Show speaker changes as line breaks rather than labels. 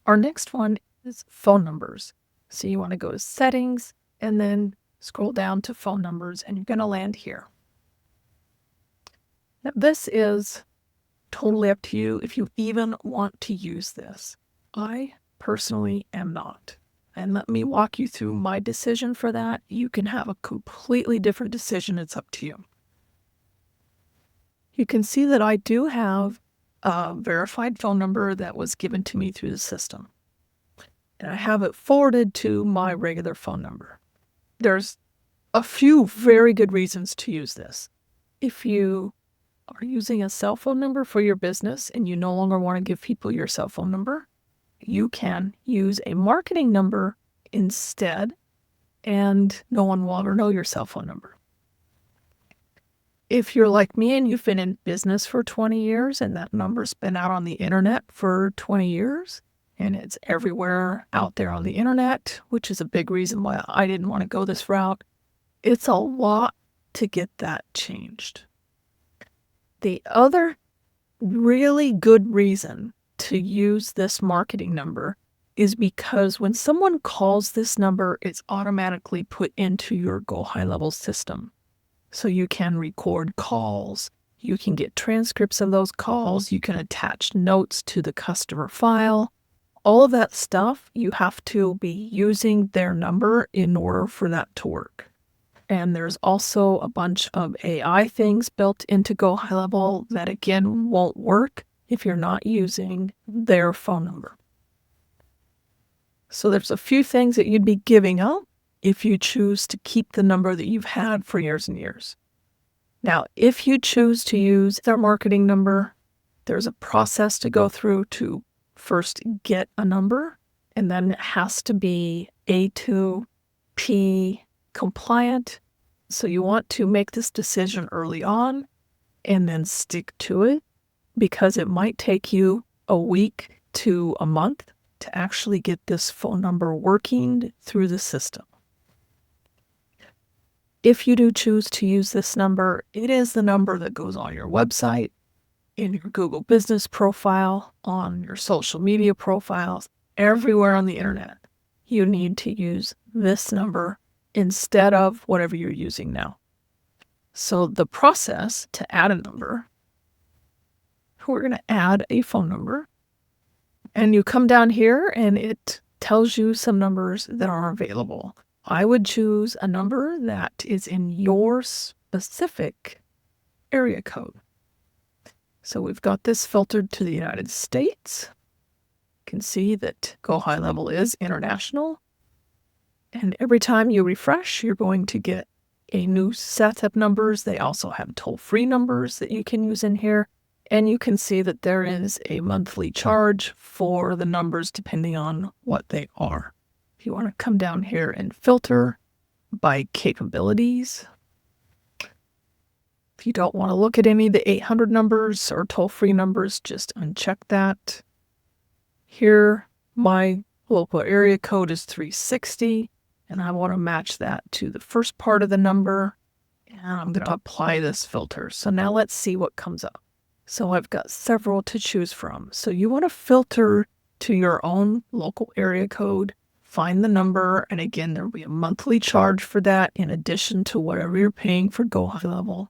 Our next one is phone numbers. So you want to go to settings and then scroll down to phone numbers, and you're going to land here. Now, this is totally up to you if you even want to use this. I personally am not. And let me walk you through my decision for that. You can have a completely different decision. It's up to you. You can see that I do have a verified phone number that was given to me through the system. And I have it forwarded to my regular phone number. There's a few very good reasons to use this. If you are using a cell phone number for your business and you no longer want to give people your cell phone number, you can use a marketing number instead, and no one will ever know your cell phone number. If you're like me and you've been in business for 20 years and that number's been out on the internet for 20 years and it's everywhere out there on the internet, which is a big reason why I didn't want to go this route, it's a lot to get that changed. The other really good reason to use this marketing number is because when someone calls this number, it's automatically put into your GoHighLevel system. So you can record calls, you can get transcripts of those calls, you can attach notes to the customer file. All of that stuff, you have to be using their number in order for that to work. And there's also a bunch of AI things built into GoHighlevel that, again, won't work if you're not using their phone number. So there's a few things that you'd be giving up if you choose to keep the number that you've had for years and years. Now, if you choose to use their marketing number, there's a process to go through to first get a number, and then it has to be A2P compliant. So you want to make this decision early on and then stick to it, because it might take you a week to a month to actually get this phone number working through the system. If you do choose to use this number, it is the number that goes on your website, in your Google business profile, on your social media profiles, everywhere on the internet. You need to use this number instead of whatever you're using now. So the process to add a number, we're going to add a phone number, and you come down here and it tells you some numbers that are available. I would choose a number that is in your specific area code. So we've got this filtered to the United States. You can see that GoHighlevel is international. And every time you refresh, you're going to get a new set of numbers. They also have toll-free numbers that you can use in here. And you can see that there is a monthly charge for the numbers depending on what they are. If you want to come down here and filter by capabilities, if you don't want to look at any of the 800 numbers or toll-free numbers, just uncheck that. Here, my local area code is 360, and I want to match that to the first part of the number, and I'm going to apply this filter. So now let's see what comes up. So I've got several to choose from. So you want to filter to your own local area code, find the number, and again, there will be a monthly charge for that in addition to whatever you're paying for GoHighlevel.